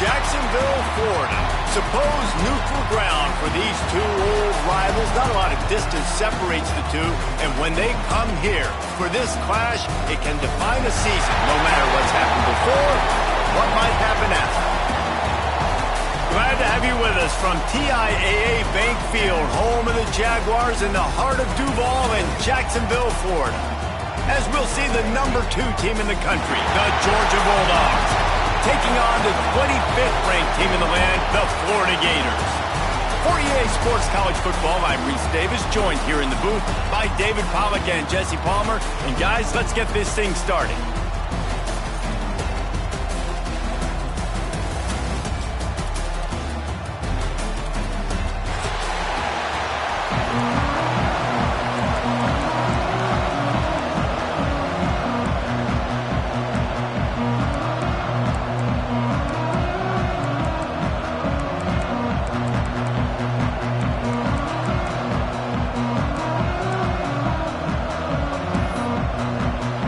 Jacksonville, Florida. Supposed neutral ground for these two old rivals. Not a lot of distance separates the two, and when they come here for this clash, it can define a season, no matter what's happened before, what might happen after. Glad to have you with us from TIAA Bank Field, home of the Jaguars in the heart of Duval and Jacksonville, Florida. As we'll see the number 2 team in the country, the Georgia Bulldogs, taking on the 25th ranked team in the land, the Florida Gators. For EA Sports College Football, I'm Reese Davis, joined here in the booth by David Pollack and Jesse Palmer. And guys, let's get this thing started.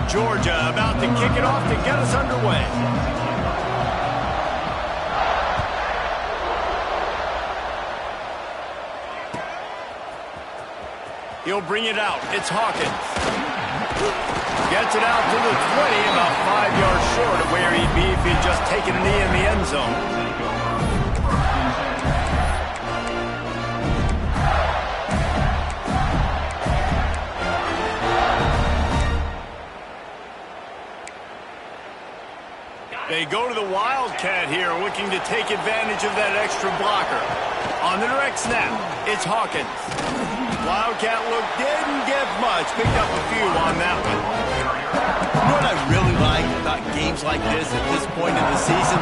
Georgia about to kick it off to get us underway. He'll bring it out. It's Hawkins. Gets it out to the 20, about 5 yards short of where he'd be if he'd just taken a knee in the end zone. They go to the Wildcat here, looking to take advantage of that extra blocker. On the direct snap, it's Hawkins. Wildcat look didn't get much, picked up a few on that one. You know what I really like about games like this at this point in the season?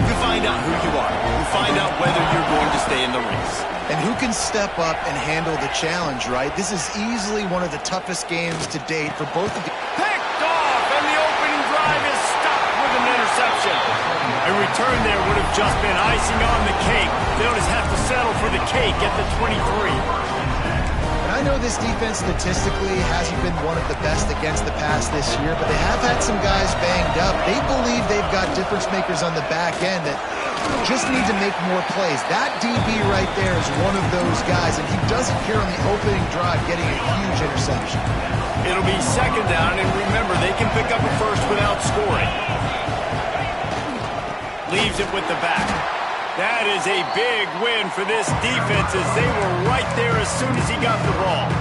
You find out who you are. You find out whether you're going to stay in the race. And who can step up and handle the challenge, right? This is easily one of the toughest games to date for both of the... Picked off, and the opening drive is stopped with an interception. A return there would have just been icing on the cake. They'll just have to settle for the cake at the 23. And I know this defense statistically hasn't been one of the best against the pass this year, but they have had some guys banged up. They believe they've got difference makers on the back end that just need to make more plays. That DB right there is one of those guys, and he does it here on the opening drive, getting a huge interception. It'll be second down, and remember, they can pick up a first without scoring. Leaves it with the back. That is a big win for this defense as they were right there as soon as he got the ball.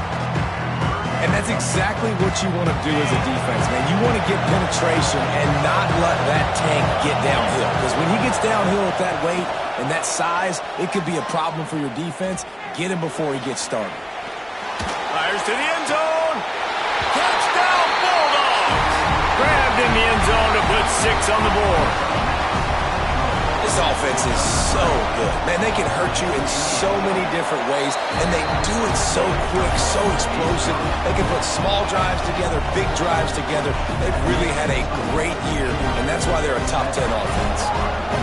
And that's exactly what you want to do as a defense, man. You want to get penetration and not let that tank get downhill. Because when he gets downhill at that weight and that size, it could be a problem for your defense. Get him before he gets started. Fires to the end zone. Touchdown, Bulldogs! Grabbed in the end zone to put 6 on the board. This offense is so good. Man, they can hurt you in so many different ways, and they do it so quick, so explosive. They can put small drives together, big drives together. They've really had a great year, and that's why they're a top 10 offense.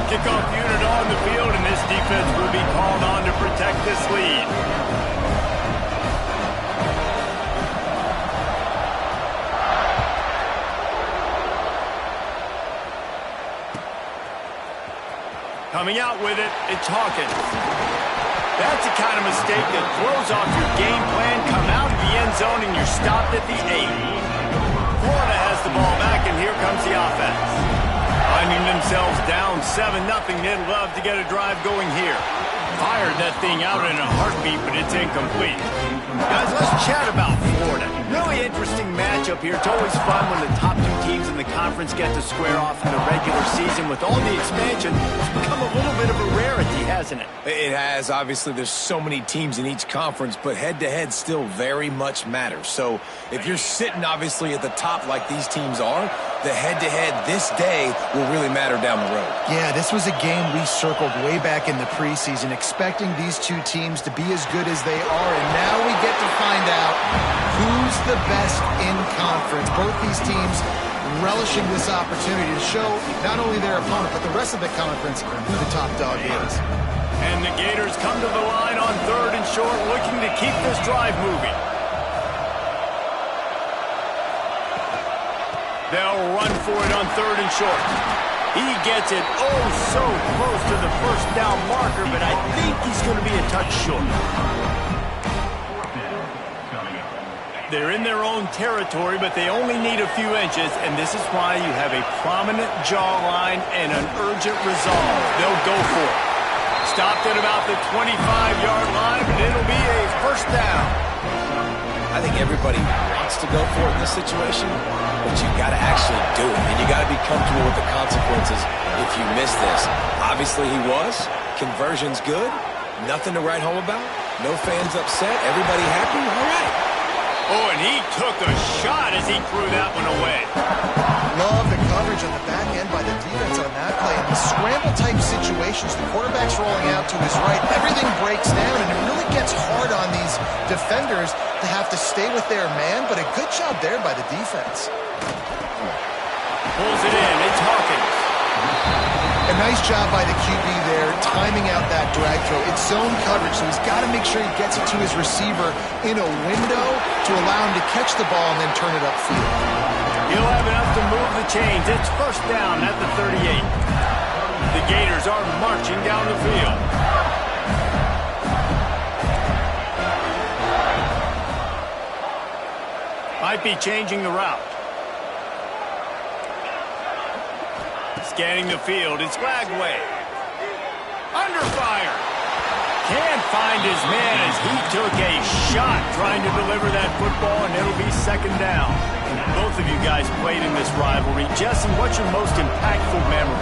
Kickoff unit on the field, and this defense will be called on to protect this lead. Coming out with it, it's Hawkins. That's the kind of mistake that throws off your game plan. Come out of the end zone and you're stopped at the 8. Florida has the ball back, and here comes the offense. Finding themselves down 7-0, they'd love to get a drive going here. Fired that thing out in a heartbeat, but it's incomplete. Guys, let's chat about Florida. Really interesting matchup here. It's always fun when the top 2 teams in the conference get to square off in the regular season. With all the expansion, it's become a little bit of a rarity, hasn't it? It has. Obviously, there's so many teams in each conference, but head-to-head still very much matters. So if you're sitting, obviously, at the top like these teams are, the head-to-head this day will really matter down the road. Yeah, this was a game we circled way back in the preseason, expecting these 2 teams to be as good as they are, and now we get to find out who's the best in conference. Both these teams relishing this opportunity to show not only their opponent, but the rest of the conference who the top dog is. And the Gators come to the line on 3rd and short, looking to keep this drive moving. They'll run for it on 3rd and short. He gets it oh so close to the first down marker, but I think he's going to be a touch short. They're in their own territory, but they only need a few inches, and this is why you have a prominent jawline and an urgent resolve. They'll go for it. Stopped at about the 25-yard line, but it'll be a first down. I think everybody wants to go for it in this situation, but you got to actually do it, and you got to be comfortable with the consequences if you miss this. Obviously, he was. Conversion's good. Nothing to write home about. No fans upset. Everybody happy. All right. Oh, and he took a shot as he threw that one away. Love the coverage on the back end by the defense on that play. In the scramble-type situations, the quarterback's rolling out to his right. Everything breaks down, and it really gets hard on these defenders to have to stay with their man, but a good job there by the defense. Pulls it in. It's Hawkins. A nice job by the QB there, timing out that drag throw. It's zone coverage, so he's got to make sure he gets it to his receiver in a window to allow him to catch the ball and then turn it upfield. He'll have enough to move the chains. It's first down at the 38. The Gators are marching down the field. Might be changing the route. Scanning the field, it's Flagway. Under fire. Can't find his man as he took a shot trying to deliver that football, and it'll be second down. Both of you guys played in this rivalry. Jesse, what's your most impactful memory?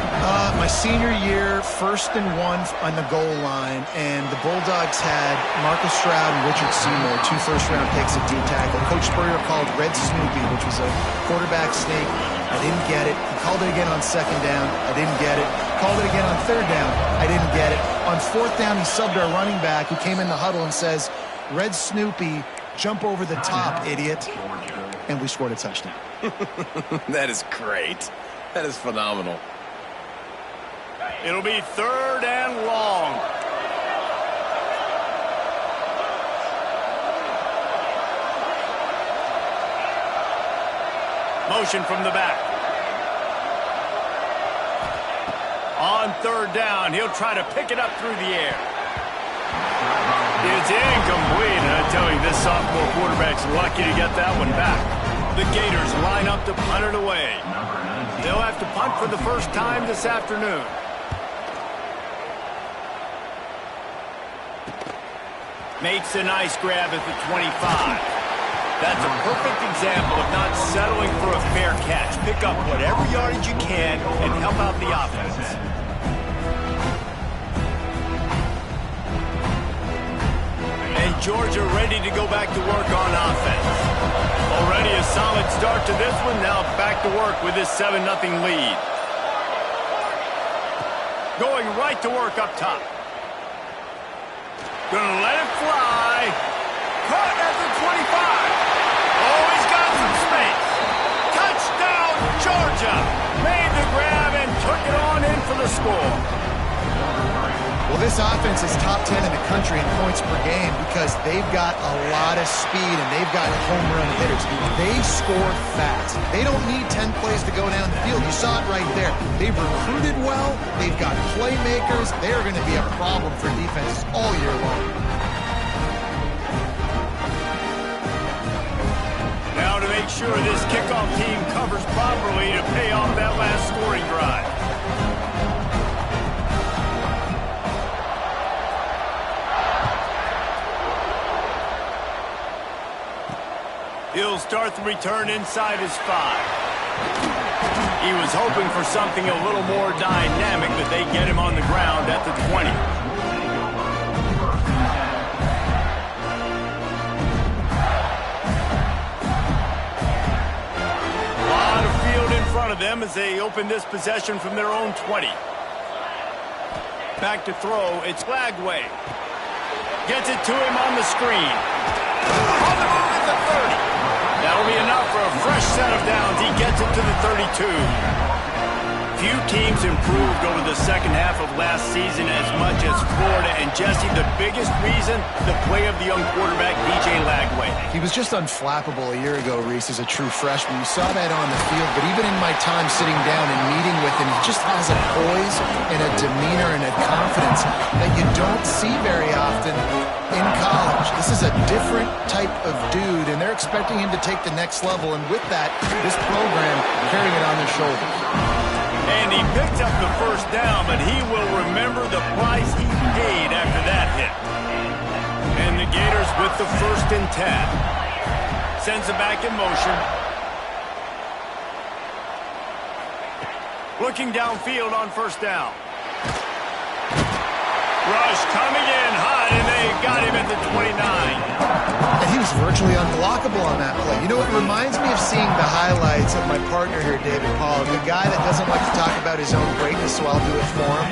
My senior year, 1st and 1 on the goal line, and the Bulldogs had Marcus Stroud and Richard Seymour, 2 first-round picks at D-tackle. Coach Spurrier called Red Snoopy, which was a quarterback sneak. I didn't get it. He called it again on 2nd down. I didn't get it. Called it again on 3rd down. I didn't get it. On 4th down, he subbed our running back who came in the huddle and says, Red Snoopy, jump over the top, idiot. And we scored a touchdown. That is great. That is phenomenal. It'll be 3rd and long. Motion from the back. On 3rd down, he'll try to pick it up through the air. It's incomplete, and I tell you, this sophomore quarterback's lucky to get that one back. The Gators line up to punt it away. They'll have to punt for the first time this afternoon. Makes a nice grab at the 25. That's a perfect example of not settling for a fair catch. Pick up whatever yardage you can and help out the offense. And Georgia ready to go back to work on offense. Already a solid start to this one. Now back to work with this 7-0 lead. Going right to work up top. Gonna let it fly. Caught at the 25. Oh, he's got some space. Touchdown, Georgia. Made the grab and took it on in for the score. Well, this offense is top 10 in the country in points per game because they've got a lot of speed and they've got home run hitters. They score fast. They don't need 10 plays to go down the field. You saw it right there. They've recruited well. They've got playmakers. They are going to be a problem for defenses all year long. Now to make sure this kickoff team covers properly to pay off that last scoring drive. He'll start the return inside his 5. He was hoping for something a little more dynamic, but they get him on the ground at the 20. A lot of field in front of them as they open this possession from their own 20. Back to throw, it's Flagway. Gets it to him on the screen. On the move at the 30. That'll be enough for a fresh set of downs. He gets it to the 32. Few teams improved over the second half of last season as much as Florida. And, Jesse, the biggest reason, the play of the young quarterback, DJ Lagway. He was just unflappable a year ago, Reese, as a true freshman. You saw that on the field, but even in my time sitting down and meeting with him, he just has a poise and a demeanor and a confidence that you don't see very often in college. This is a different type of dude, and they're expecting him to take the next level, and with that, this program carrying it on their shoulders. And he picked up the first down, but he will remember the price he paid after that hit. And the Gators with the 1st and 10. Sends it back in motion. Looking downfield on 1st down. Rush coming in hot, and they got him at the 29. And he was virtually unblockable on that play. You know, it reminds me of seeing the highlights of my partner here, David Pollock, a guy that doesn't like to talk about his own greatness, so I'll do it for him.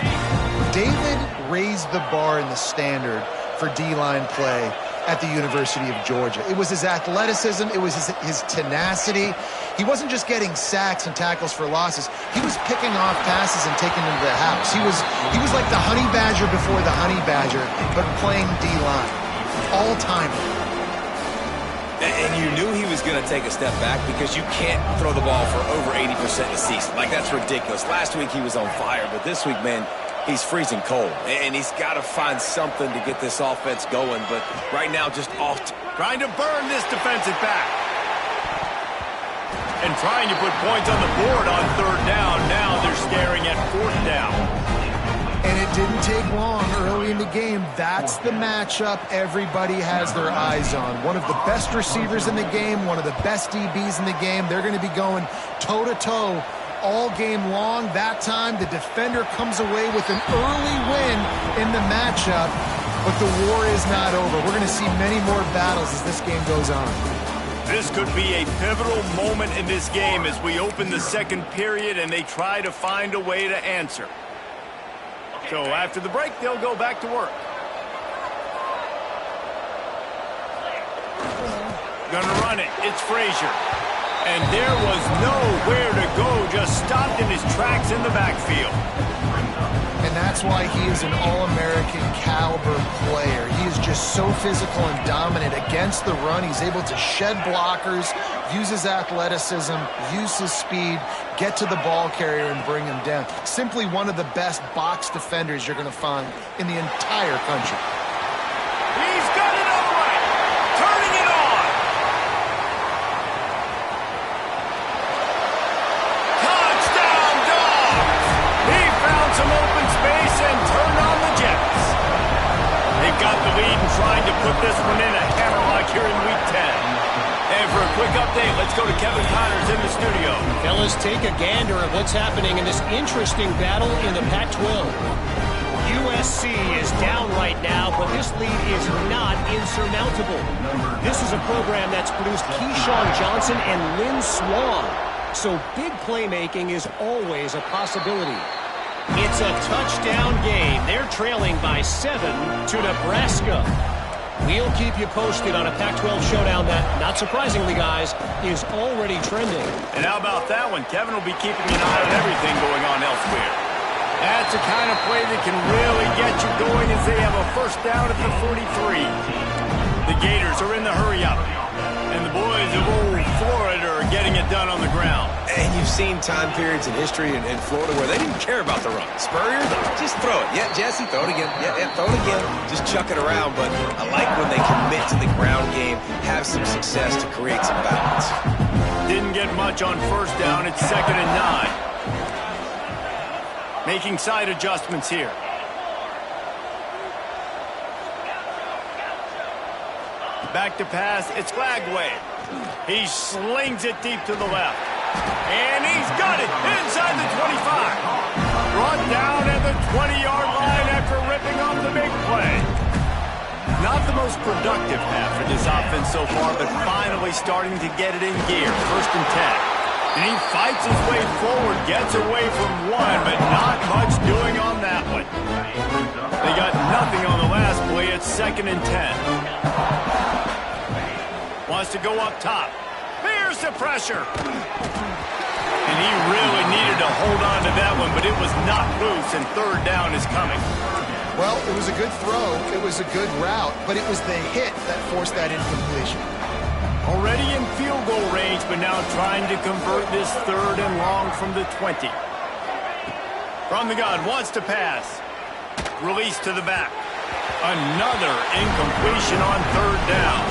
David raised the bar in the standard for D-line play at the University of Georgia. It was his athleticism. It was his tenacity. He wasn't just getting sacks and tackles for losses. He was picking off passes and taking them to the house. He was like the honey badger before the honey badger, but playing D-line. All-time. And you knew he was going to take a step back because you can't throw the ball for over 80% of the season. Like, that's ridiculous. Last week he was on fire, but this week, man, he's freezing cold. And he's got to find something to get this offense going. But right now, just off. Trying to burn this defensive back. And trying to put points on the board on 3rd down. Now they're staring at 4th down. And it didn't take long early in the game. That's the matchup everybody has their eyes on. One of the best receivers in the game, one of the best DBs in the game. They're going to be going toe-to-toe all game long. That time, the defender comes away with an early win in the matchup, but the war is not over. We're going to see many more battles as this game goes on. This could be a pivotal moment in this game as we open the 2nd period and they try to find a way to answer. So after the break, they'll go back to work. Gonna run it. It's Frazier. And there was nowhere to go. Just stopped in his tracks in the backfield. And that's why he is an All-American caliber player. He is just so physical and dominant against the run. He's able to shed blockers, use his athleticism, use his speed, get to the ball carrier and bring him down. Simply one of the best box defenders you're going to find in the entire country. He's got it all right. Turning it on. Touchdown, Dogs. He found some open space and turned on the Jets. They've got the lead and trying to put this one in a hammerlock here in Week 10. And for a quick update, let's go to Kevin Connors in the studio. Fellas, take a gander at what's happening in this interesting battle in the Pac-12. USC is down right now, but this lead is not insurmountable. This is a program that's produced Keyshawn Johnson and Lynn Swann, so big playmaking is always a possibility. It's a touchdown game. They're trailing by 7 to Nebraska. We'll keep you posted on a Pac-12 showdown that, not surprisingly, guys, is already trending. And how about that one? Kevin will be keeping an eye on everything going on elsewhere. That's the kind of play that can really get you going as they have a 1st down at the 43. The Gators are in the hurry-up. And the boys of old Florida are getting it done on the ground. And you've seen time periods in history in Florida where they didn't care about the run. Spurrier, just throw it. Yeah, Jesse, throw it again. Yeah, throw it again. Just chuck it around. But I like when they commit to the ground game, have some success to create some balance. Didn't get much on 1st down. It's 2nd and 9. Making side adjustments here. Back to pass, it's Lagway. He slings it deep to the left. And he's got it inside the 25. Brought down at the 20-yard line after ripping off the big play. Not the most productive half for this offense so far, but finally starting to get it in gear. 1st and 10. And he fights his way forward, gets away from one, but not much doing on that one. They got nothing on the last play. It's 2nd and 10. Wants to go up top. There's the pressure. And he really needed to hold on to that one, but it was not loose, and third down is coming. Well, it was a good throw. It was a good route, but it was the hit that forced that incompletion. Already in field goal range, but now trying to convert this third and long from the 20. From the gun, wants to pass. Release to the back. Another incompletion on third down.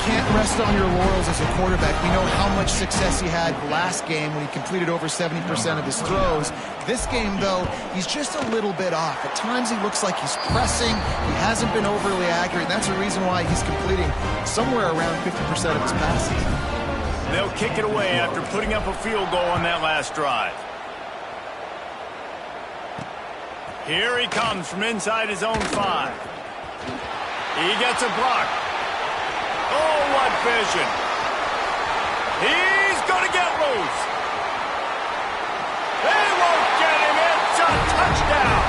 Can't rest on your laurels as a quarterback. We know how much success he had last game when he completed over 70% of his throws. This game, though, he's just a little bit off. At times he looks like he's pressing. He hasn't been overly accurate. That's the reason why he's completing somewhere around 50% of his passes. They'll kick it away after putting up a field goal on that last drive. Here he comes from inside his own 5. He gets a block. Oh, what vision. He's going to get loose. They won't get him. It's a touchdown.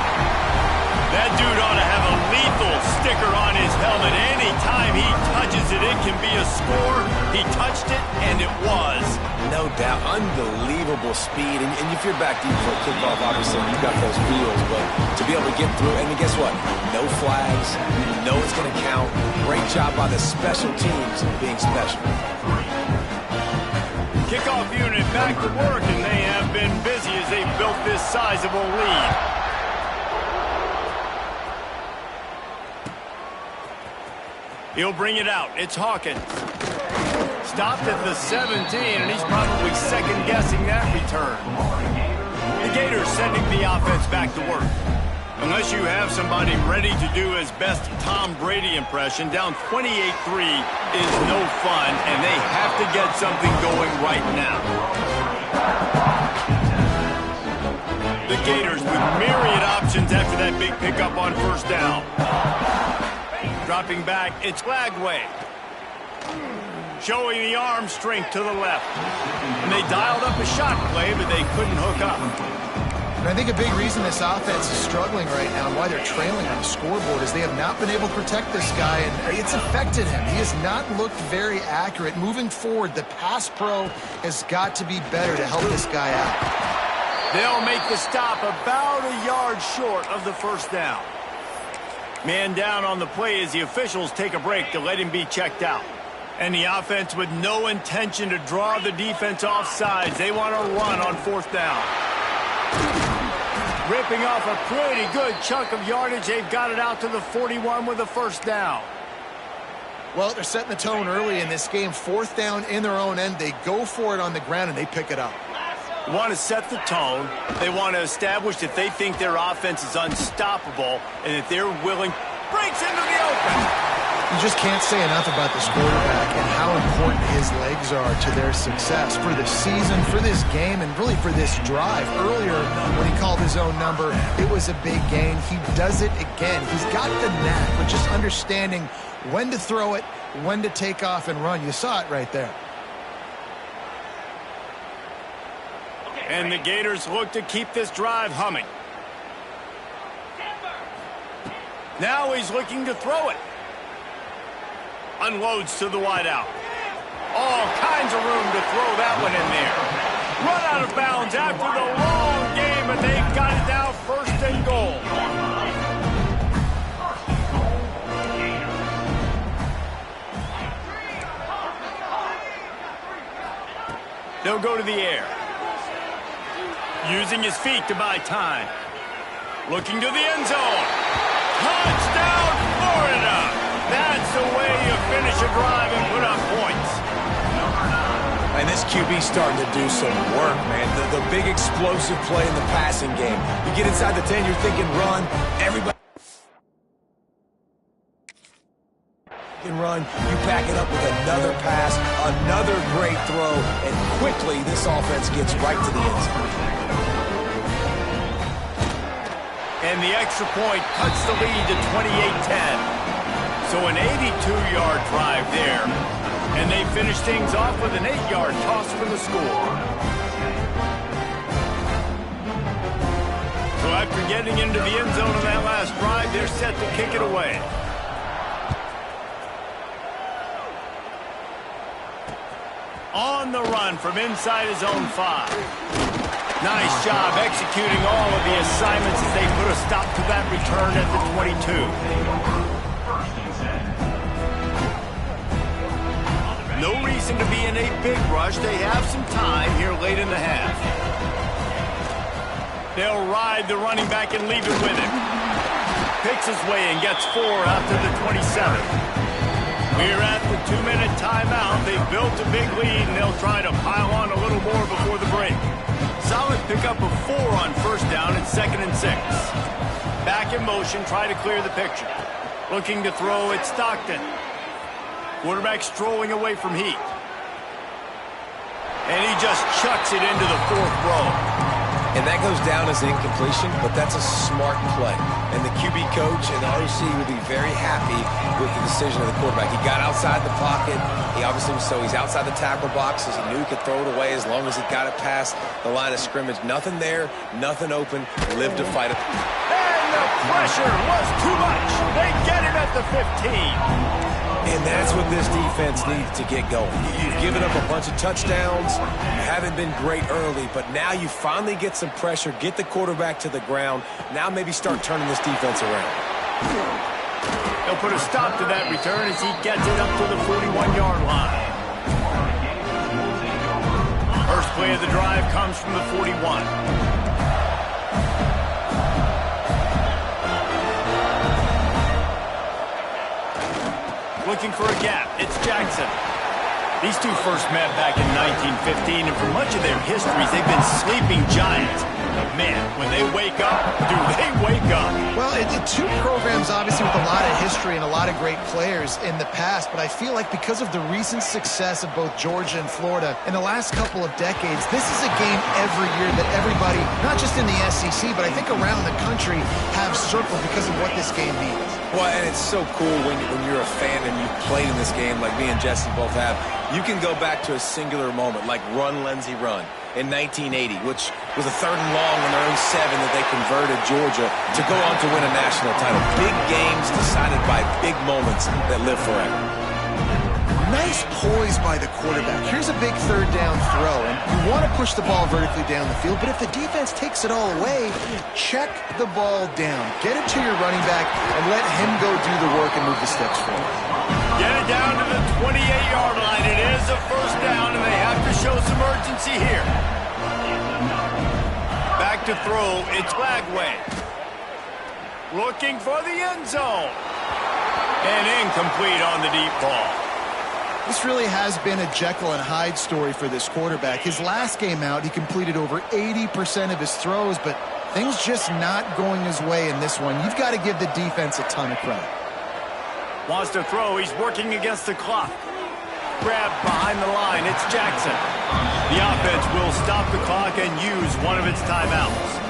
That dude ought to have a lethal sticker on his helmet. Anytime he touches it, it can be a score. He touched it, and it was. No doubt. Unbelievable speed. And if you're back deep for a kickoff, obviously, you've got those wheels. But to be able to get through, and guess what? No flags. You know it's going to count. Great job by the special teams being special. Kickoff unit back to work, and they have been busy as they built this sizable lead. He'll bring it out. It's Hawkins. Stopped at the 17, and he's probably second-guessing that return. The Gators sending the offense back to work. Unless you have somebody ready to do his best Tom Brady impression, down 28-3 is no fun, and they have to get something going right now. The Gators with myriad options after that big pickup on first down. Dropping back, it's Lagway. Showing the arm strength to the left. And they dialed up a shot play, but they couldn't hook up. And I think a big reason this offense is struggling right now and why they're trailing on the scoreboard is they have not been able to protect this guy, and it's affected him. He has not looked very accurate. Moving forward, the pass pro has got to be better to help this guy out. They'll make the stop about a yard short of the first down. Man down on the play as the officials take a break to let him be checked out. And the offense with no intention to draw the defense off sides. They want to run on fourth down. Ripping off a pretty good chunk of yardage. They've got it out to the 41 with a first down. Well, they're setting the tone early in this game. Fourth down in their own end. They go for it on the ground, and they pick it up. They want to set the tone. They want to establish that they think their offense is unstoppable and that they're willing. Breaks into the open. You just can't say enough about this quarterback and how important his legs are to their success for the season, for this game, and really for this drive. Earlier, when he called his own number, it was a big gain. He does it again. He's got the knack for just understanding when to throw it, when to take off and run. You saw it right there. And the Gators look to keep this drive humming. Now he's looking to throw it. Unloads to the wideout. All kinds of room to throw that one in there. Run out of bounds after the long game, but they've got it now first and goal. They'll go to the air. Using his feet to buy time. Looking to the end zone. Touchdown, Florida! That's the way you finish a drive and put up points. And this QB's starting to do some work, man. The big explosive play in the passing game. You get inside the 10, you're thinking run. Everybody can run. You pack it up with another pass, another great throw, and quickly this offense gets right to the end zone. And the extra point cuts the lead to 28-10. So an 82-yard drive there. And they finish things off with an 8-yard toss for the score. So after getting into the end zone on that last drive, they're set to kick it away. On the run from inside his own 5. Nice job executing all of the assignments as they put a stop to that return at the 22. No reason to be in a big rush. They have some time here late in the half. They'll ride the running back and leave it with him. Picks his way and gets 4 after the 27. We're at the 2-minute timeout. They've built a big lead, and they'll try to pile on a little more before the break. Solid pickup of 4 on first down and 2nd and 6. Back in motion, try to clear the picture. Looking to throw at Stockton. Quarterback strolling away from Heat. And he just chucks it into the 4th row. And that goes down as an incompletion, but that's a smart play. And the QB coach and the OC will be very happy with the decision of the quarterback. He got outside the pocket. He obviously he's outside the tackle boxes. He knew he could throw it away as long as he got it past the line of scrimmage. Nothing there, nothing open. Lived to fight it. And the pressure was too much. They get him at the 15. And that's what this defense needs to get going. You've given up a bunch of touchdowns. You haven't been great early, but now you finally get some pressure, get the quarterback to the ground. Now maybe start turning this defense around. They'll put a stop to that return as he gets it up to the 41-yard line. First play of the drive comes from the 41. Looking for a gap. It's Jackson. These two first met back in 1915, and for much of their histories, they've been sleeping giants. But man, when they wake up, do they wake up? Well, two programs, obviously, with a lot of history and a lot of great players in the past, but I feel like because of the recent success of both Georgia and Florida in the last couple of decades, this is a game every year that everybody, not just in the SEC, but I think around the country, have circled because of what this game means. Well, and it's so cool when you're a fan and you've played in this game like me and Jesse both have. You can go back to a singular moment like Run, Lindsey, Run in 1980, which was a 3rd and long on their own 7 that they converted Georgia to go on to win a national title. Big games decided by big moments that live forever. Nice poise by the quarterback. Here's a big 3rd down throw, and you want to push the ball vertically down the field, but if the defense takes it all away, check the ball down. Get it to your running back and let him go do the work and move the sticks forward. Get it down to the 28-yard line. It is a first down, and they have to show some urgency here. Back to throw. It's Bagway. Looking for the end zone. And incomplete on the deep ball. This really has been a Jekyll and Hyde story for this quarterback. His last game out, he completed over 80% of his throws, but things just not going his way in this one. You've got to give the defense a ton of credit. Wants to throw. He's working against the clock. Grabbed behind the line. It's Jackson. The offense will stop the clock and use one of its timeouts.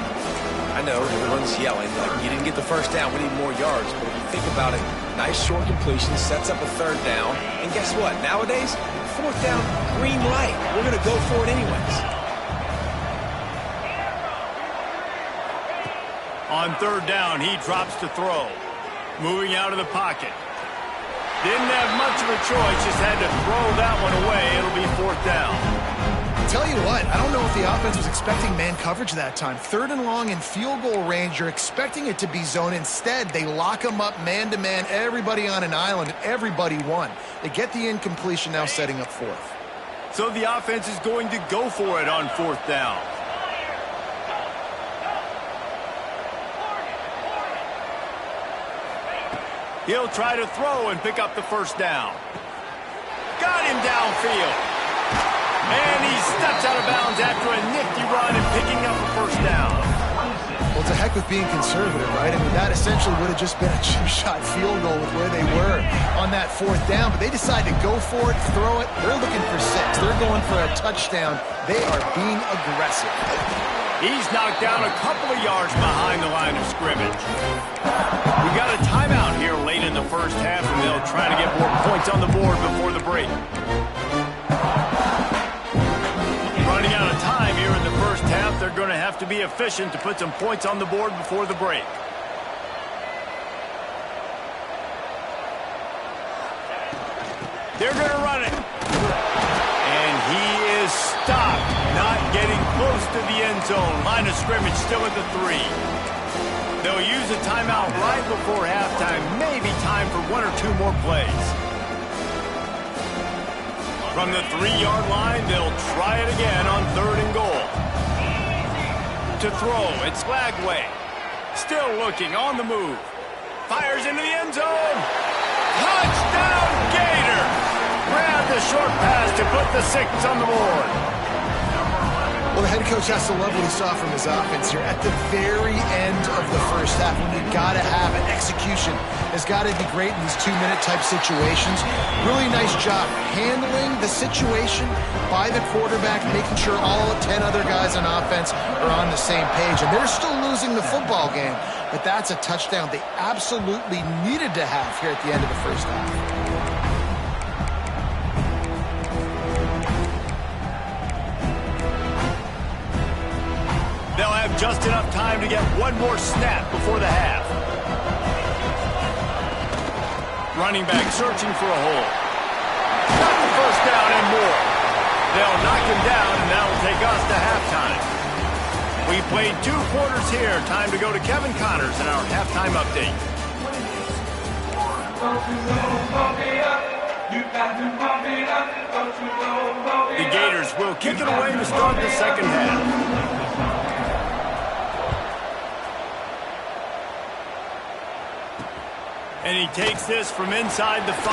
I know everyone's yelling, like, you didn't get the first down, we need more yards. But if you think about it, nice short completion, sets up a 3rd down. And guess what? Nowadays, 4th down, green light. We're going to go for it anyways. On 3rd down, he drops to throw. Moving out of the pocket. Didn't have much of a choice, just had to throw that one away. It'll be 4th down. Tell you what, I don't know if the offense was expecting man coverage that time. 3rd and long in field goal range, you're expecting it to be zone. Instead, they lock them up man-to-man, everybody on an island, and everybody won. They get the incompletion, now setting up 4th. So the offense is going to go for it on 4th down. He'll try to throw and pick up the first down. Got him downfield. And he steps out of bounds after a nifty run and picking up a first down. Well, it's a heck with being conservative, right? I mean, that essentially would have just been a chip-shot field goal with where they were on that 4th down. But they decide to go for it, throw it. They're looking for 6. They're going for a touchdown. They are being aggressive. He's knocked down a couple of yards behind the line of scrimmage. We got a timeout here late in the first half, and they'll try to get more points on the board before the break. Running out of time here in the first half. They're going to have to be efficient to put some points on the board before the break. They're going to run it. And he close to the end zone. Line of scrimmage still at the 3. They'll use a timeout right before halftime. Maybe time for 1 or 2 more plays. From the 3-yard line, they'll try it again on 3rd and goal. To throw, it's Lagway. Still looking, on the move. Fires into the end zone. Touchdown, Gator! Grabbed the short pass to put the 6 on the board. Well, the head coach has to love what he saw from his offense here at the very end of the first half, when you got to have an execution. Has got to be great in these 2-minute type situations. Really nice job handling the situation by the quarterback, making sure all 10 other guys on offense are on the same page. And they're still losing the football game, but that's a touchdown they absolutely needed to have here at the end of the first half. They'll have just enough time to get one more snap before the half. Running back searching for a hole. Got the first down and more. They'll knock him down, and that'll take us to halftime. We played 2 quarters here. Time to go to Kevin Connors in our halftime update. The Gators will kick it away to start the second half. And he takes this from inside the 5.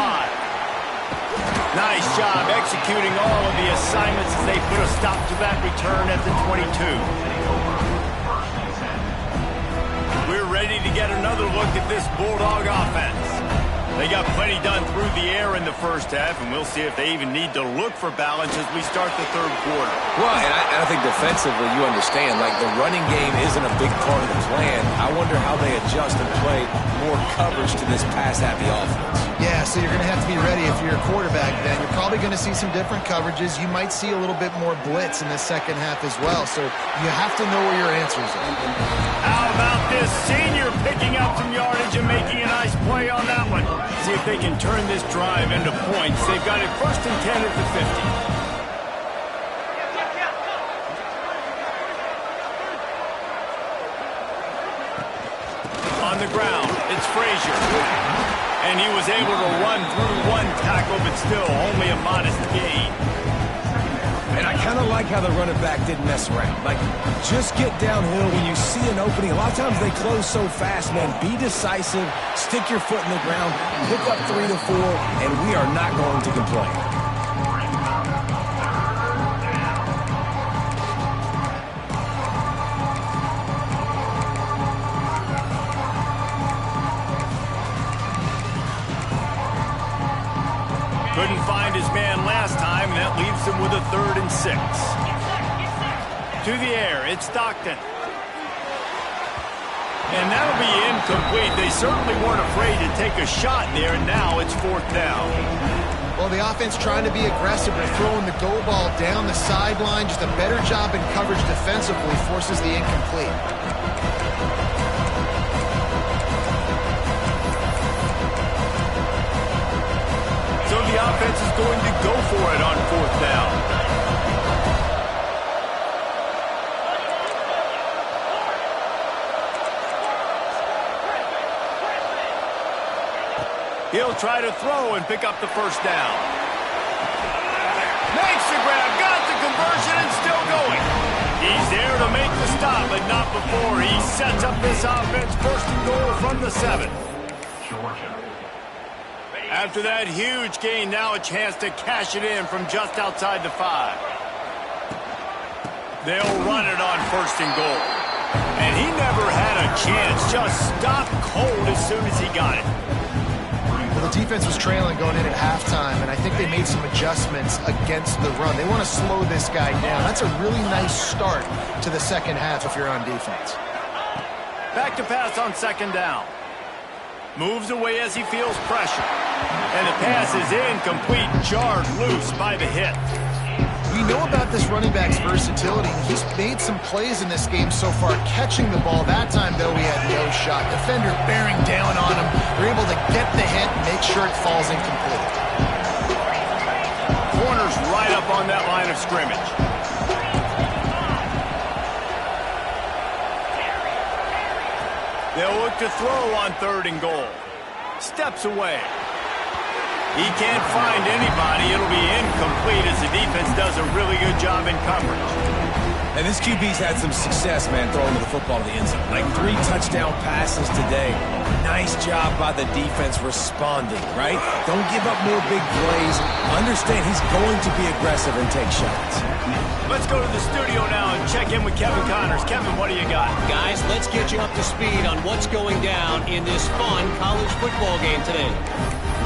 Nice job executing all of the assignments as they put a stop to that return at the 22. We're ready to get another look at this Bulldog offense. They got plenty done through the air in the first half, and we'll see if they even need to look for balance as we start the 3rd quarter. Well, and I think defensively, you understand, like the running game isn't a big part of the plan. I wonder how they adjust and play more coverage to this pass-happy offense. Yeah, so you're going to have to be ready if you're a quarterback then. You're probably going to see some different coverages. You might see a little bit more blitz in the second half as well, so you have to know where your answers are. How about this senior picking up some yardage and making a nice play on that one? See if they can turn this drive into points. They've got it 1st and 10 at the 50. On the ground, it's Frazier. And he was able to run through 1 tackle, but still only a modest gain. And I kind of like how the running back didn't mess around. Like, just get downhill when you see an opening. A lot of times they close so fast, man. Be decisive, stick your foot in the ground, pick up 3 to 4, and we are not going to complain. Couldn't find his man last time, and that leaves him with a 3rd and 6. To the air, it's Stockton. And that'll be incomplete. They certainly weren't afraid to take a shot there, and now it's 4th down. Well, the offense trying to be aggressive. They're throwing the go ball down the sideline. Just a better job in coverage defensively forces the incomplete. So the offense is going to go for it on 4th down. He'll try to throw and pick up the first down. Makes the grab, got the conversion, and still going. He's there to make the stop, but not before he sets up this offense 1st and goal from the 7. After that huge gain, now a chance to cash it in from just outside the 5. They'll run it on 1st and goal. And he never had a chance, just stopped cold as soon as he got it. Well, the defense was trailing going in at halftime, and I think they made some adjustments against the run. They want to slow this guy down. That's a really nice start to the second half if you're on defense. Back to pass on 2nd down. Moves away as he feels pressure. And the pass is incomplete, jarred loose by the hit. We know about this running back's versatility. He's made some plays in this game so far, catching the ball. That time, though, he had no shot. Defender bearing down on him. They're able to get the hit and make sure it falls incomplete. Corner's right up on that line of scrimmage. They'll look to throw on 3rd and goal. Steps away. He can't find anybody. It'll be incomplete as the defense does a really good job in coverage. And this QB's had some success, man, throwing the football to the end zone. Like 3 touchdown passes today. Nice job by the defense responding, right? Don't give up more big plays. Understand he's going to be aggressive and take shots. Let's go to the studio now and check in with Kevin Connors. Kevin, what do you got? Guys, let's get you up to speed on what's going down in this fun college football game today.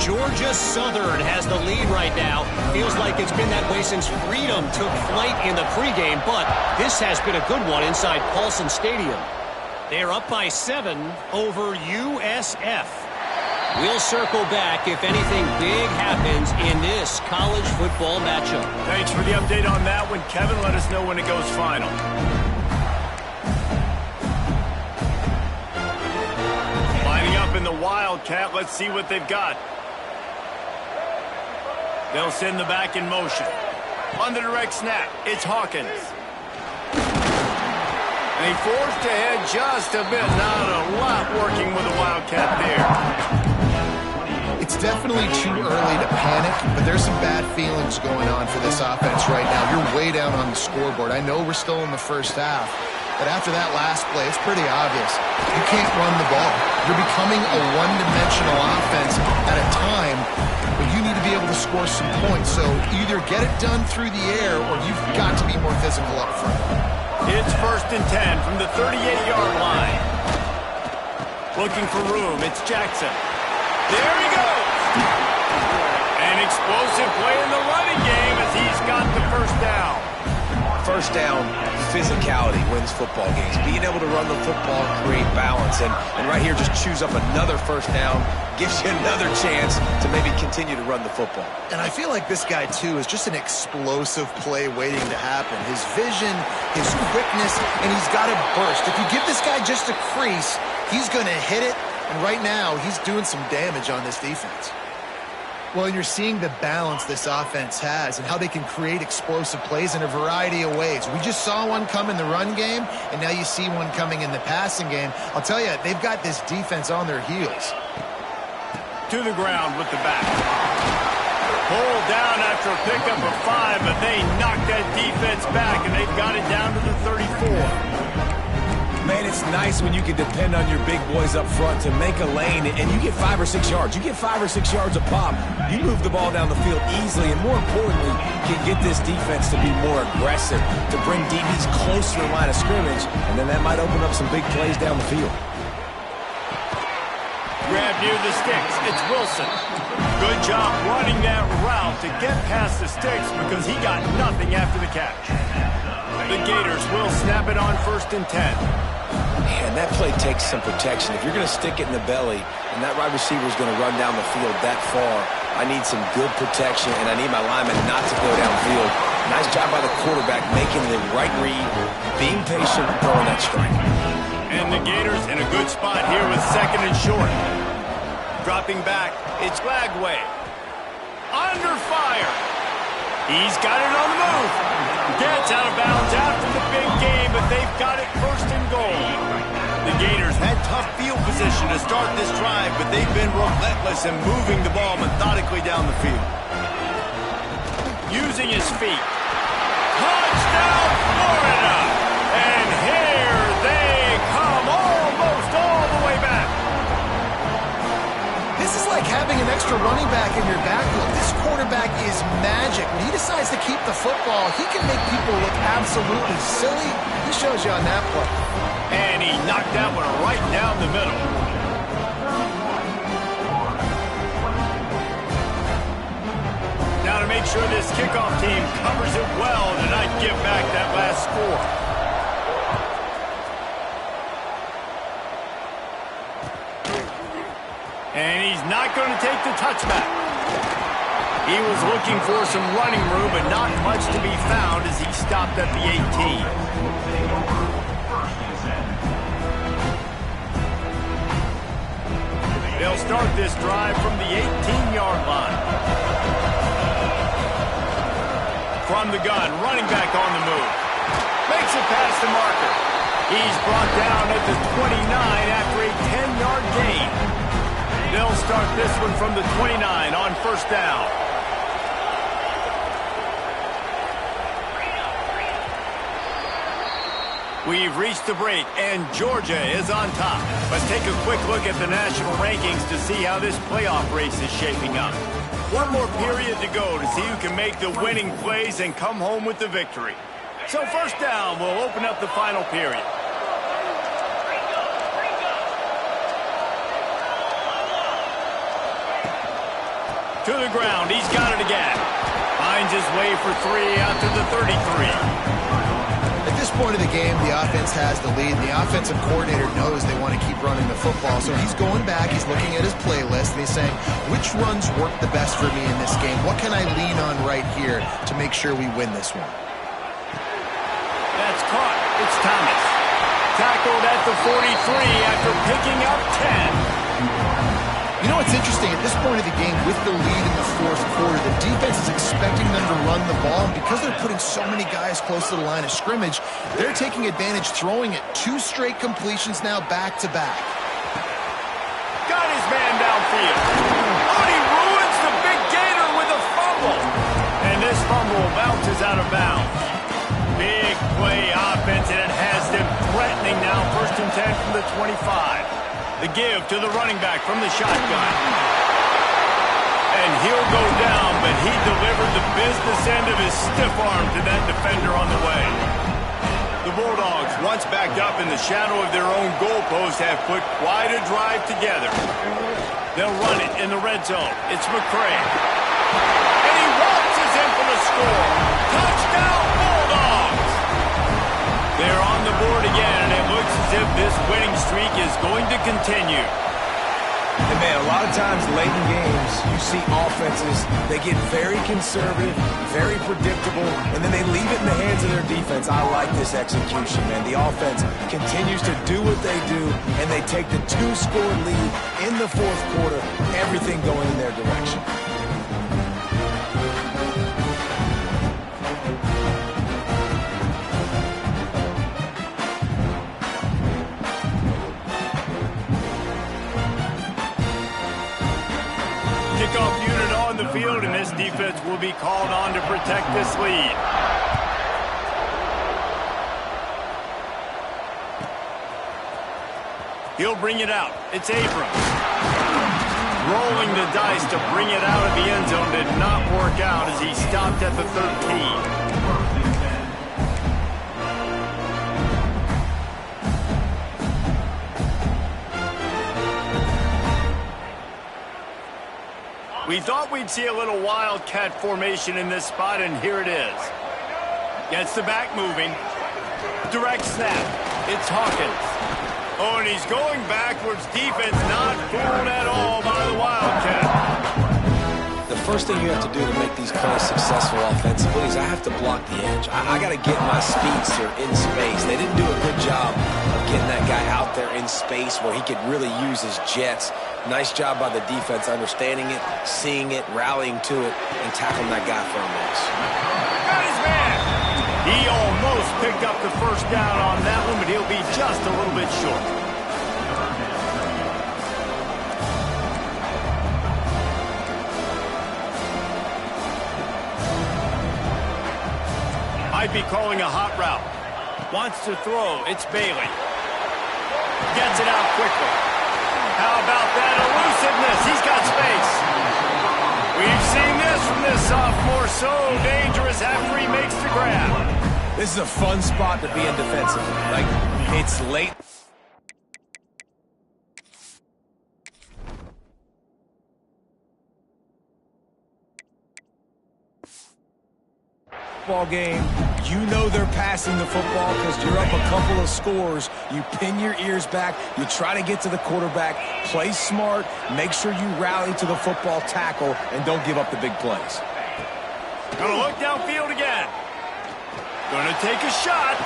Georgia Southern has the lead right now. Feels like it's been that way since Freedom took flight in the pregame, but this has been a good one inside Paulson Stadium. They're up by 7 over USF. We'll circle back if anything big happens in this college football matchup. Thanks for the update on that one, Kevin. Let us know when it goes final. Lining up in the Wildcat. Let's see what they've got. They'll send the back in motion. On the direct snap, it's Hawkins. And he forced ahead just a bit. Not a lot working with the Wildcat there. It's definitely too early to panic, but there's some bad feelings going on for this offense right now. You're way down on the scoreboard. I know we're still in the first half, but after that last play, it's pretty obvious. You can't run the ball. You're becoming a one-dimensional offense at a time when you need to be able to score some points. So either get it done through the air or you've got to be more physical up front. It's 1st and 10 from the 38-yard line. Looking for room. It's Jackson. There he goes. An explosive play in the running game as he's got the first down. First down, physicality wins football games. Being able to run the football, create balance. And right here, just choose up another first down, gives you another chance to maybe continue to run the football. And I feel like this guy, too, is just an explosive play waiting to happen. His vision, his quickness, and he's got a burst. If you give this guy just a crease, he's going to hit it. And right now, he's doing some damage on this defense. Well, and you're seeing the balance this offense has and how they can create explosive plays in a variety of ways. We just saw one come in the run game, and now you see one coming in the passing game. I'll tell you, they've got this defense on their heels. To the ground with the back. Pulled down after a pickup of 5, but they knocked that defense back, and they've got it down to the 34. Man, it's nice when you can depend on your big boys up front to make a lane, and you get 5 or 6 yards. You get 5 or 6 yards a pop. You move the ball down the field easily, and more importantly, can get this defense to be more aggressive, to bring DBs closer to the line of scrimmage, and then that might open up some big plays down the field. Grab near the sticks. It's Wilson. Good job running that route to get past the sticks because he got nothing after the catch. The Gators will snap it on 1st and 10. Man, that play takes some protection. If you're going to stick it in the belly and that wide receiver is going to run down the field that far, I need some good protection, and I need my lineman not to go downfield. Nice job by the quarterback making the right read, being patient, throwing that strike. And the Gators in a good spot here with 2nd and short. Dropping back, it's Lagway. Under fire. He's got it on the move. Gets out of bounds after the big game, but they've got it 1st and goal. The Gators had tough field position to start this drive, but they've been relentless in moving the ball methodically down the field. Using his feet. Touchdown, Florida! And here they come, almost all the way back. This is like having an extra running back in your backfield. This quarterback is magic. When he decides to keep the football, he can make people look absolutely silly. He shows you on that play. And he knocked that one right down the middle. Now to make sure this kickoff team covers it well to not give back that last score. And he's not going to take the touchback. He was looking for some running room, but not much to be found as he stopped at the 18. They'll start this drive from the 18-yard line. From the gun, running back on the move. Makes it past the marker. He's brought down at the 29 after a They'll start this one from the 29 on first down. We've reached the break, and Georgia is on top. Let's take a quick look at the national rankings to see how this playoff race is shaping up. One more period to go to see who can make the winning plays and come home with the victory. So first down, we'll open up the final period. To the ground, he's got it again. Finds his way for 3 out to the 33. At this point of the game, the offense has the lead. The offensive coordinator knows they want to keep running the football. So he's going back, he's looking at his playlist, and he's saying, which runs work the best for me in this game? What can I lean on right here to make sure we win this one? That's caught. It's Thomas. Tackled at the 43 after picking up 10. You know what's interesting? At this point of the game, with the lead in the fourth quarter, the defense is expecting them to run the ball. And because they're putting so many guys close to the line of scrimmage, they're taking advantage, throwing it 2 straight completions now back-to-back. Got his man downfield. Oh, he ruins the big gator with a fumble. And this fumble bounces out of bounds. Big play offense, and it has them threatening now. 1st and 10 from the 25. The give to the running back from the shotgun. And he'll go down, but he delivered the business end of his stiff arm to that defender on the way. The Bulldogs, once backed up in the shadow of their own goalpost, have put quite a drive together. They'll run it in the red zone. It's McCray. And he waltzes in for the score. Touchdown, Bulldogs! They're on the board again, and it looks as if this winning streak is going to continue. And man, a lot of times late in games, you see offenses, they get very conservative, very predictable, and then they leave it in the hands of their defense. I like this execution, man. The offense continues to do what they do, and they take the 2-score lead in the fourth quarter, everything going in their direction. Kickoff unit on the field, and this defense will be called on to protect this lead. He'll bring it out. It's Abrams. Rolling the dice to bring it out of the end zone did not work out as he stopped at the 13. We thought we'd see a little wildcat formation in this spot, and here it is. Gets the back moving. Direct snap. It's Hawkins. Oh, and he's going backwards. Defense not fooled at all by the Wildcat. The first thing you have to do to make these plays successful offensively is I have to block the edge. I got to get my speedster in space. They didn't do a good job of getting that guy out there in space where he could really use his jets. Nice job by the defense understanding it, seeing it, rallying to it, and tackling that guy for a miss. Got his man. He almost picked up the first down on that one, but he'll be just a little bit short. Might be calling a hot route. Wants to throw. It's Bailey. Gets it out quickly. How about that elusiveness? He's got space. We've seen this from this sophomore. So dangerous after he makes the grab. This is a fun spot to be in defensively. Like, it's late. Ball game, you know they're passing the football because you're up a couple of scores. You pin your ears back, you try to get to the quarterback, play smart, make sure you rally to the football tackle, and don't give up the big plays. Gonna look downfield again. Gonna take a shot.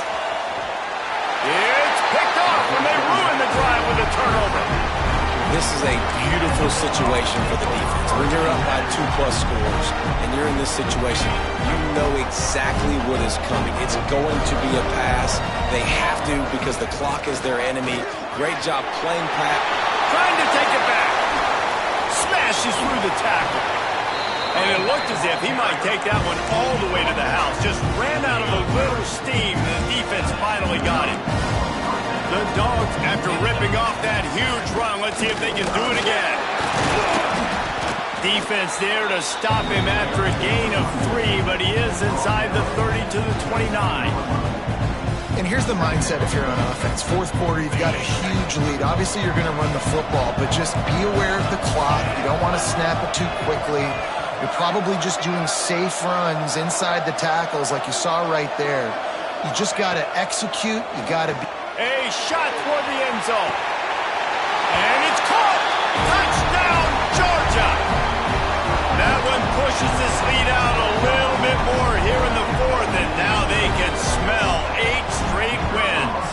It's picked off when they ruin the drive with a turnover. This is a beautiful situation for the defense. When you're up by 2+ scores and you're in this situation, you know exactly what is coming. It's going to be a pass. They have to because the clock is their enemy. Great job playing Pat. Trying to take it back. smashes through the tackle. And it looked as if he might take that one all the way to the house. Just ran out of a little steam, and the defense finally got him. The Dogs, after ripping off that huge run, let's see if they can do it again. Defense there to stop him after a gain of 3, but he is inside the 30 to the 29. And here's the mindset if you're on offense. Fourth quarter, you've got a huge lead. Obviously, you're going to run the football, but just be aware of the clock. You don't want to snap it too quickly. You're probably just doing safe runs inside the tackles like you saw right there. You just got to execute. You got to be... A shot toward the end zone. And it's caught. Touchdown, Georgia. That one pushes this lead out a little bit more here in the fourth, and now they can smell 8 straight wins.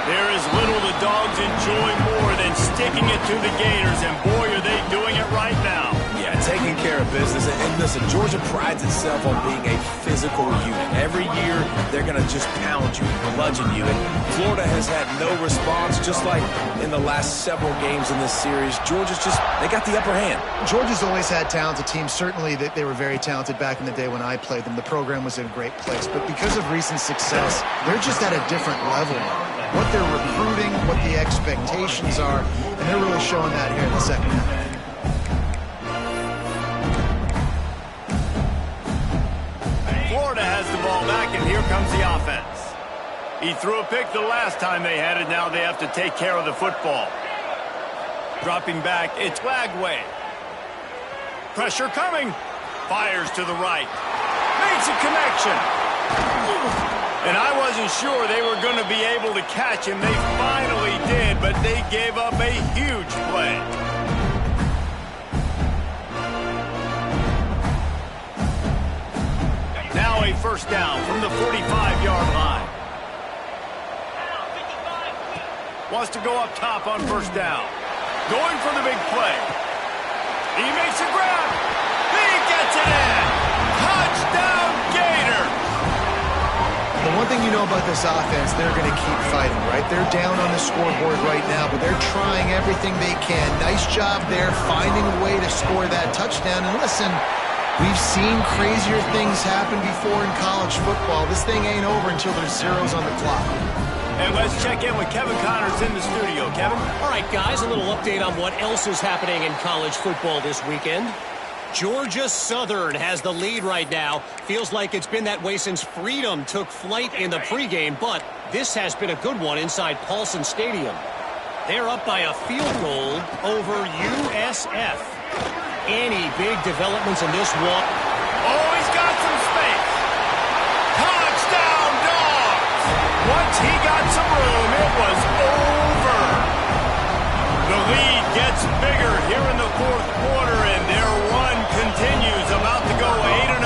There is little the Dogs enjoy more than sticking it to the Gators, and boy, are they doing it right now. Yeah, taking care of business. And listen, Georgia prides itself on being a physical unit. Every year, they're going to just pound you, bludgeon you. And Florida has had no response, just like in the last several games in this series. Georgia's they got the upper hand. Georgia's always had talented teams. Certainly, they were very talented back in the day when I played them. The program was in a great place. But because of recent success, they're just at a different level now. What they're recruiting, what the expectations are, and they're really showing that here in the second half. Florida has the ball back, and here comes the offense. He threw a pick the last time they had it. Now they have to take care of the football. Dropping back, it's Lagway. Pressure coming. Fires to the right. Makes a connection. And I wasn't sure they were going to be able to catch him. They finally did, but they gave up a huge play. Now a first down from the 45-yard line. Wants to go up top on first down. Going for the big play. He makes a grab. He gets it in. Touchdown, Gators. The one thing you know about this offense, they're going to keep fighting, right? They're down on the scoreboard right now, but they're trying everything they can. Nice job there, finding a way to score that touchdown. And listen, we've seen crazier things happen before in college football. This thing ain't over until there's zeros on the clock. And let's check in with Kevin Connors in the studio. Kevin? All right, guys, a little update on what else is happening in college football this weekend. Georgia Southern has the lead right now. Feels like it's been that way since Freedom took flight in the pregame, but this has been a good one inside Paulson Stadium. They're up by a field goal over USF. Any big developments in this one? Oh, he's got some space. Touchdown, Dogs! Once he got some room, it was over. The lead gets bigger here in the fourth quarter, and their run continues, about to go 8-0.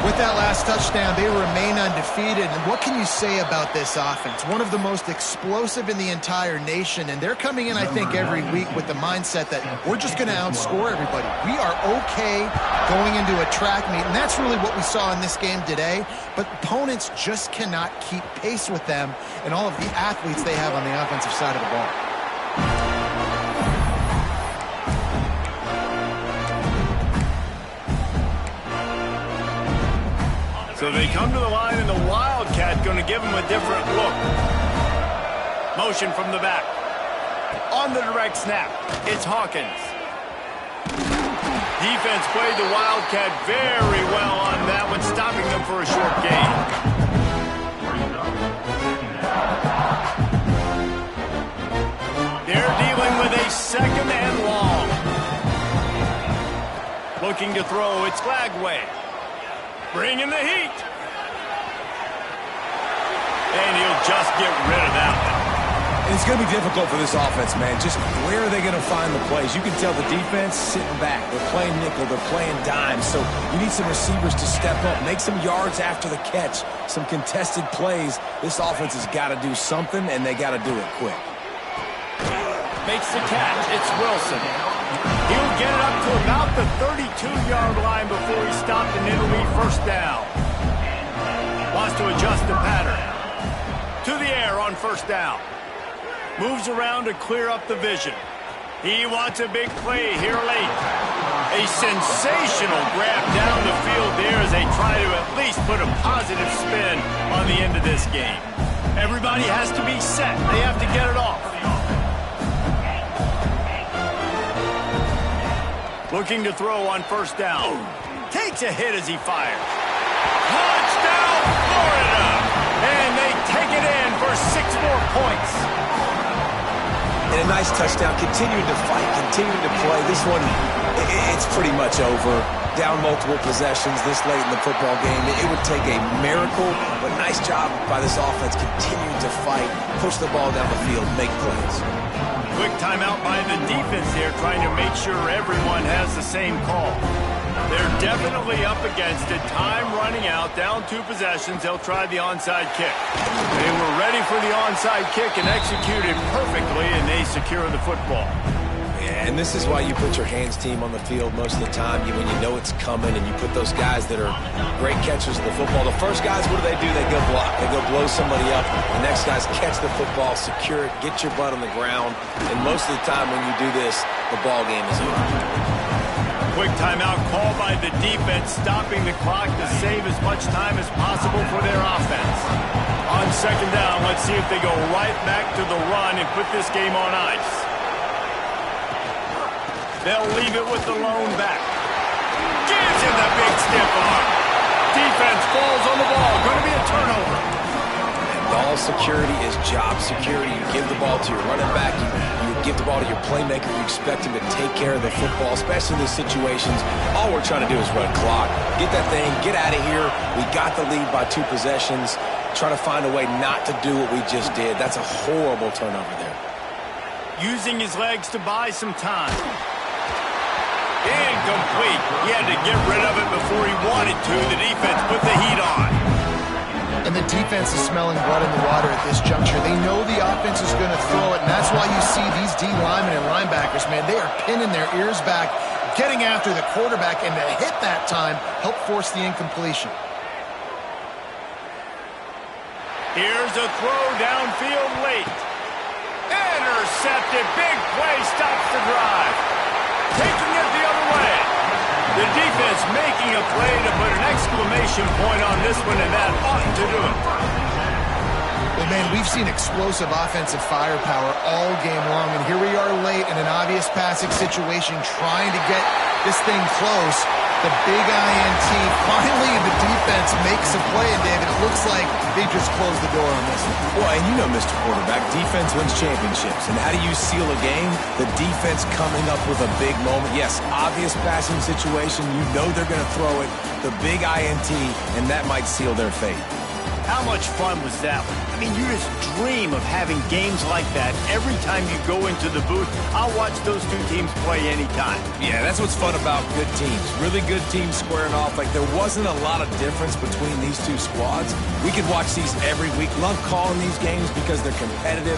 With that last touchdown, they remain undefeated. And what can you say about this offense? One of the most explosive in the entire nation. And they're coming in, I think, every week with the mindset that we're just going to outscore everybody. We are okay going into a track meet. And that's really what we saw in this game today. But opponents just cannot keep pace with them and all of the athletes they have on the offensive side of the ball. So they come to the line, and the Wildcat going to give them a different look. Motion from the back. On the direct snap, it's Hawkins. Defense played the Wildcat very well on that one, stopping them for a short gain. They're dealing with a second and long. Looking to throw, it's Lagway. Bringing the heat. And he'll just get rid of that one. And it's going to be difficult for this offense, man. Just where are they going to find the plays? You can tell the defense sitting back. They're playing nickel. They're playing dime. So you need some receivers to step up, make some yards after the catch, some contested plays. This offense has got to do something, and they got to do it quick. Makes the catch. It's Wilson. He'll get it up to about the 32-yard line before he stopped, and it'll be first down. Wants to adjust the pattern. To the air on first down. Moves around to clear up the vision. He wants a big play here late. A sensational grab down the field there as they try to at least put a positive spin on the end of this game. Everybody has to be set. They have to get it off. Looking to throw on first down. Takes a hit as he fires. Touchdown, Florida! And they take it in for 6 more points. And a nice touchdown, continuing to fight, continuing to play. This one, it's pretty much over. Down multiple possessions this late in the football game. It would take a miracle, but nice job by this offense continuing to fight, push the ball down the field, make plays. Quick timeout by the defense there, trying to make sure everyone has the same call. They're definitely up against it. Time running out, down 2 possessions. They'll try the onside kick. They were ready for the onside kick and executed perfectly, and they secure the football. Yeah, and this is why you put your hands team on the field most of the time when you know it's coming, and you put those guys that are great catchers of the football. The first guys, what do? They go block. They go blow somebody up. The next guys catch the football, secure it, get your butt on the ground. And most of the time when you do this, the ball game is over. Quick timeout called by the defense, stopping the clock to save as much time as possible for their offense. On second down, let's see if they go right back to the run and put this game on ice. They'll leave it with the lone back. Gives him the big stiff arm. Defense falls on the ball. Going to be a turnover. Ball security is job security. You give the ball to your running back. You give the ball to your playmaker. You expect him to take care of the football, especially in these situations. All we're trying to do is run clock. Get that thing. Get out of here. We got the lead by 2 possessions. Try to find a way not to do what we just did. That's a horrible turnover there. Using his legs to buy some time. Incomplete. He had to get rid of it before he wanted to. The defense put the heat on. And the defense is smelling blood in the water at this juncture. They know the offense is going to throw it, and that's why you see these D linemen and linebackers, man, they are pinning their ears back, getting after the quarterback, and to hit that time, help force the incompletion. Here's a throw downfield late. Intercepted. Big play stops the drive. Taking it the other way. The defense making a play to put an exclamation point on this one, and that ought to do it. Well, man, we've seen explosive offensive firepower all game long, and here we are late in an obvious passing situation trying to get this thing close. The big INT, finally the defense makes a play, and David, it looks like they just closed the door on this one. Well, and you know, Mr. Quarterback, defense wins championships. And how do you seal a game? The defense coming up with a big moment. Yes, obvious passing situation. You know they're going to throw it. The big INT, and that might seal their fate. How much fun was that one? I mean, you just dream of having games like that every time you go into the booth. I'll watch those 2 teams play anytime. Yeah, that's what's fun about good teams. Really good teams squaring off. Like, there wasn't a lot of difference between these 2 squads. We could watch these every week. Love calling these games because they're competitive.